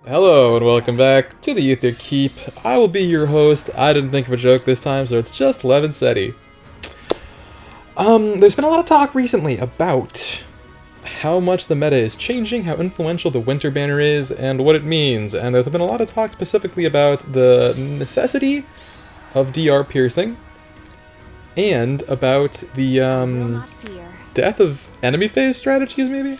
Hello and welcome back to the Ether Keep. I will be your host. I didn't think of a joke this time, so it's just Levin Seti. There's been a lot of talk recently about how much the meta is changing, how influential the winter banner is, and what it means. And there's been a lot of talk specifically about the necessity of DR piercing, and about the death of enemy phase strategies, maybe?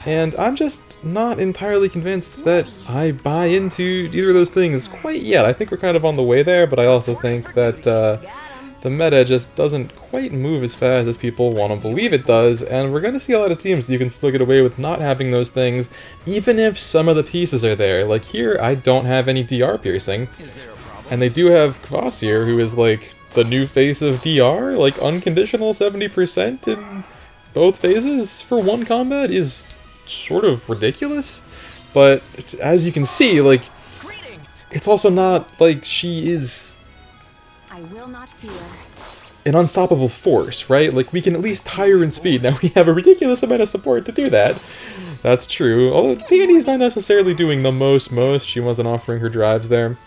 And I'm just not entirely convinced that I buy into either of those things quite yet. I think we're kind of on the way there, but I also think that the meta just doesn't quite move as fast as people want to believe it does, and we're going to see a lot of teams that you can still get away with not having those things, even if some of the pieces are there. Like here, I don't have any DR piercing, and they do have Kvasir, who is like the new face of DR, like unconditional 70% in both phases for one combat is sort of ridiculous, but as you can see, like, it's also not like she is an unstoppable force, right? Like, we can at least tie her in speed. Now, we have a ridiculous amount of support to do that. That's true. Although Peony's not necessarily doing the most. She wasn't offering her drives there.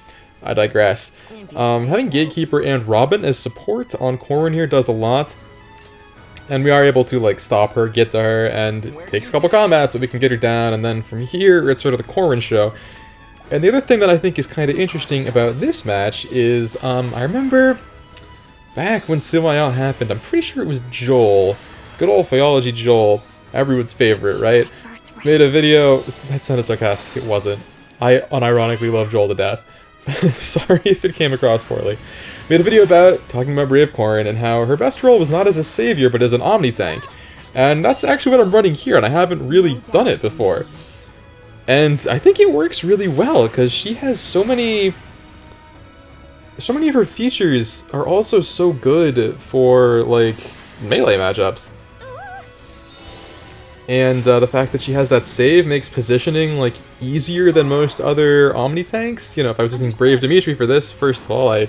I digress. Having Gatekeeper and Robin as support on Corin here does a lot. And we are able to, like, stop her, get to her, and it takes a couple combats, but we can get her down, and then from here, it's sort of the Corin show. And the other thing that I think is kind of interesting about this match is, I remember back when Sylvain happened, I'm pretty sure it was Joel, good old Phyology Joel, everyone's favorite, right? Made a video, that sounded sarcastic, it wasn't. I unironically love Joel to death. Sorry if it came across poorly. Made a video about talking about Brave Corin and how her best role was not as a savior but as an omni-tank. And that's actually what I'm running here, and I haven't really done it before. And I think it works really well, because she has so many of her features are also so good for, like, melee matchups. And the fact that she has that save makes positioning, like, easier than most other omni-tanks. You know, if I was using Brave Dimitri for this, first of all, I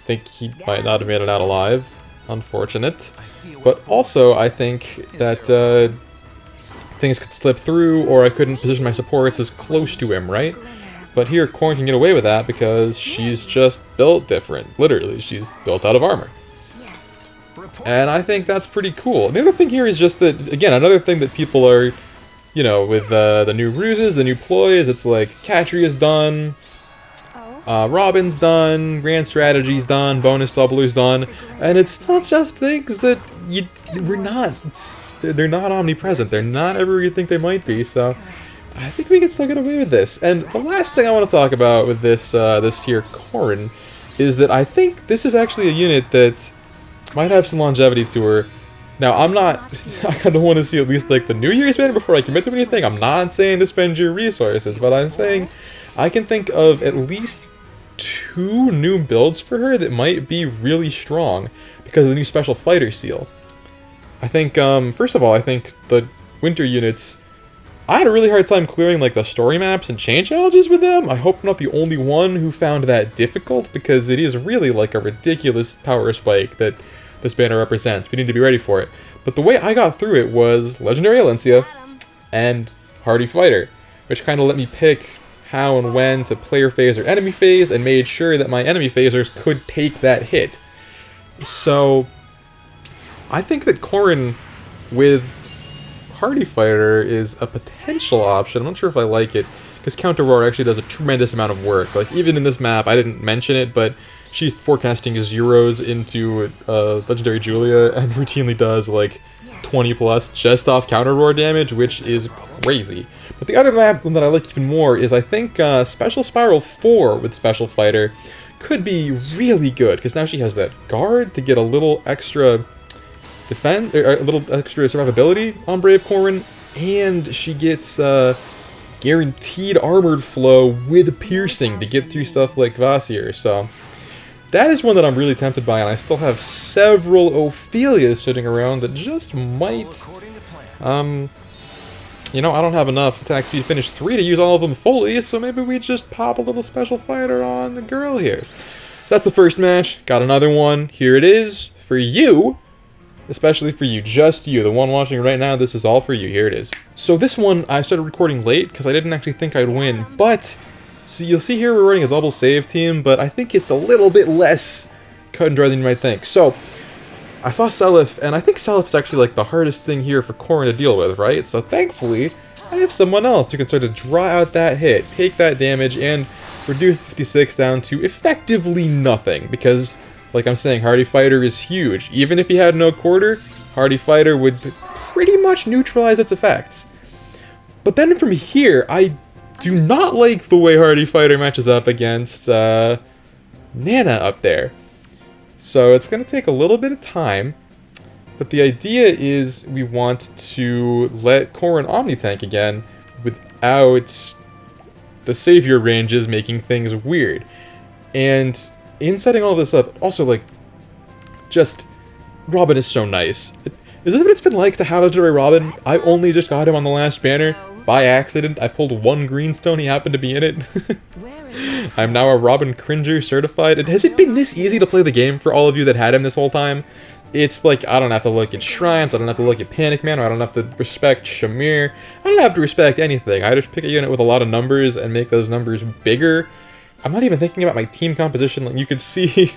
think he might not have made it out alive. Unfortunate. But also, I think that things could slip through, or I couldn't position my supports as close to him, right? But here, Corin can get away with that because she's just built different. Literally, she's built out of armor. And I think that's pretty cool. The other thing here is just that, again, another thing that people are, you know, with the new ruses, the new ploys, it's like, Catry is done, Robin's done, Grand Strategy's done, Bonus Doubler's done, and it's still just things that they're not omnipresent, they're not everywhere you think they might be, so I think we can still get away with this. And the last thing I want to talk about with this, this here Corin, is that I think this is actually a unit that might have some longevity to her. Now, I kind of want to see at least, like, the New Year's banner before I commit to anything. I'm not saying to spend your resources, but I'm saying I can think of at least 2 new builds for her that might be really strong because of the new special fighter seal. I think, first of all, I think the winter units, I had a really hard time clearing, like, the story maps and chain challenges with them. I hope I'm not the only one who found that difficult, because it is really, like, a ridiculous power spike that this banner represents. We need to be ready for it. But the way I got through it was Legendary Alencia and Hardy Fighter, which kind of let me pick how and when to player phase or enemy phase, and made sure that my enemy phasers could take that hit. So I think that Corin with Hardy Fighter is a potential option. I'm not sure if I like it, because Counter Roar actually does a tremendous amount of work. Like, even in this map, I didn't mention it, but she's forecasting zeros into Legendary Julia and routinely does like 20 plus just off Counter Roar damage, which is crazy. But the other map that I like even more is, I think, Special Spiral 4 with Special Fighter could be really good, because now she has that guard to get a little extra defense, or a little extra survivability on Brave Corin, and she gets guaranteed armored flow with piercing to get through stuff like Kvasir. So that is one that I'm really tempted by, and I still have several Ophelias sitting around that just might, you know, I don't have enough attack speed finish 3 to use all of them fully, so maybe we just pop a little special fighter on the girl here. So that's the first match. Got another one. Here it is for you. especially for you, just you, the one watching right now. This is all for you. Here it is. So this one I started recording late because I didn't actually think I'd win, but so you'll see here we're running a double save team, but I think it's a little bit less cut and dry than you might think. So I saw Seliph, and I think Seliph is actually like the hardest thing here for Corin to deal with, right? So thankfully I have someone else who can start to draw out that hit, take that damage, and reduce 56 down to effectively nothing, because like I'm saying, Hardy Fighter is huge. Even if he had no quarter, Hardy Fighter would pretty much neutralize its effects. But then from here, I do not like the way Hardy Fighter matches up against Nana up there. So it's going to take a little bit of time. But the idea is we want to let Corin omni-tank again without the savior ranges making things weird. And in setting all this up, also, like, just, Robin is so nice. Is this what it's been like to have Legendary Robin? I only just got him on the last banner. By accident, I pulled one greenstone, he happened to be in it. I'm now a Robin Cringer certified. And has it been this easy to play the game for all of you that had him this whole time? It's like, I don't have to look at Shrines, I don't have to look at Panic Man, or I don't have to respect Shamir. I don't have to respect anything. I just pick a unit with a lot of numbers and make those numbers bigger. I'm not even thinking about my team composition. Like you could see,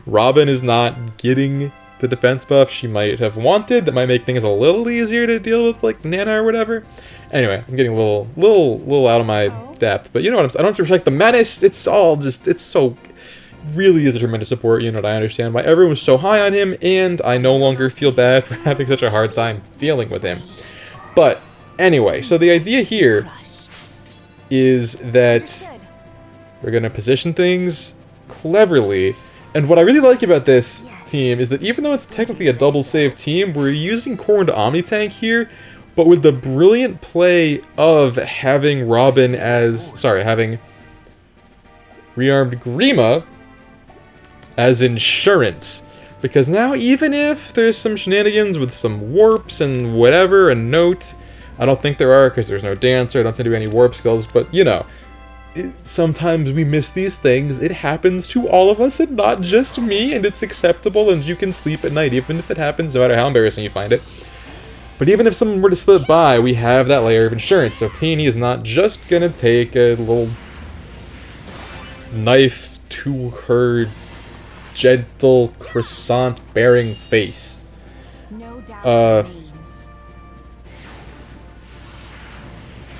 Robin is not getting the defense buff she might have wanted. That might make things a little easier to deal with, like Nana or whatever. Anyway, I'm getting a little out of my depth, but you know what I'm saying. I don't have to respect the menace. It's all just, it's so, really is a tremendous support unit. I understand why everyone was so high on him, and I no longer feel bad for having such a hard time dealing with him. But anyway, so the idea here is that we're going to position things cleverly. And what I really like about this team is that even though it's technically a double save team, we're using Corin to omni-tank here, but with the brilliant play of having Robin as... Sorry, having rearmed Grima as insurance. Because now, even if there's some shenanigans with some warps and whatever, and note, I don't think there are because there's no dancer, I don't seem to be any warp skills, but you know, sometimes we miss these things. It happens to all of us and not just me, and it's acceptable, and you can sleep at night even if it happens, no matter how embarrassing you find it. But even if someone were to slip by, we have that layer of insurance, so Peony is not just gonna take a little knife to her gentle croissant-bearing face. No doubt remains.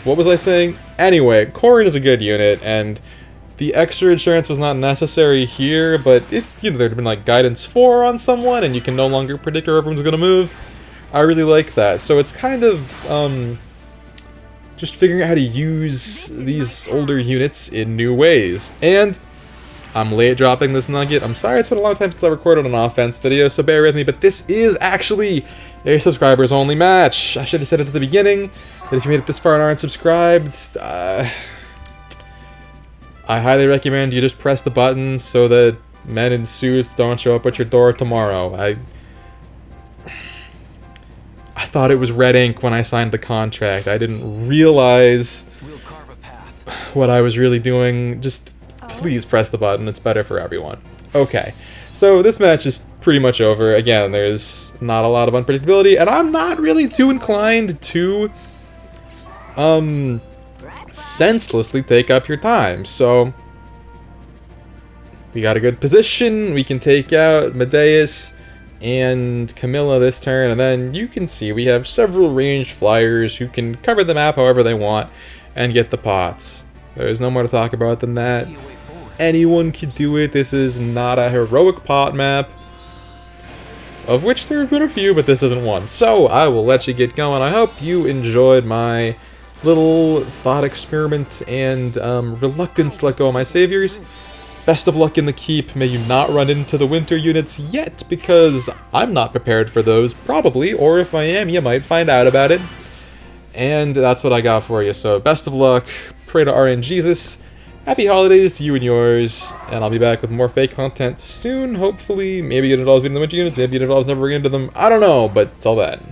What was I saying? Anyway, Corin is a good unit, and the extra insurance was not necessary here, but if, you know, there'd been like Guidance 4 on someone, and you can no longer predict where everyone's gonna move, I really like that. So it's kind of, just figuring out how to use these older units in new ways. And I'm late dropping this nugget. I'm sorry, it's been a long time since I recorded an offense video, so bear with me, but this is actually a subscribers only match. I should have said it at the beginning, that if you made it this far and aren't subscribed, I highly recommend you just press the button so that men in suits don't show up at your door tomorrow. I thought it was red ink when I signed the contract. I didn't realize what I was really doing. Just please press the button, it's better for everyone. Okay, so this match is pretty much over. Again, there's not a lot of unpredictability, and I'm not really too inclined to senselessly take up your time. So we got a good position, we can take out Medeus and Camilla this turn, and then you can see we have several ranged flyers who can cover the map however they want and get the pots. There's no more to talk about than that. Anyone could do it. This is not a heroic pot map, of which there have been a few, but this isn't one. So I will let you get going. I hope you enjoyed my little thought experiment and reluctance to let go of my saviors. Best of luck in the keep. May you not run into the winter units yet, because I'm not prepared for those, probably, or if I am, you might find out about it. And that's what I got for you, so best of luck, pray to RN Jesus, happy holidays to you and yours, and I'll be back with more fake content soon, hopefully. Maybe it involves beating the winter units, maybe it involves never getting into them, I don't know, but till then.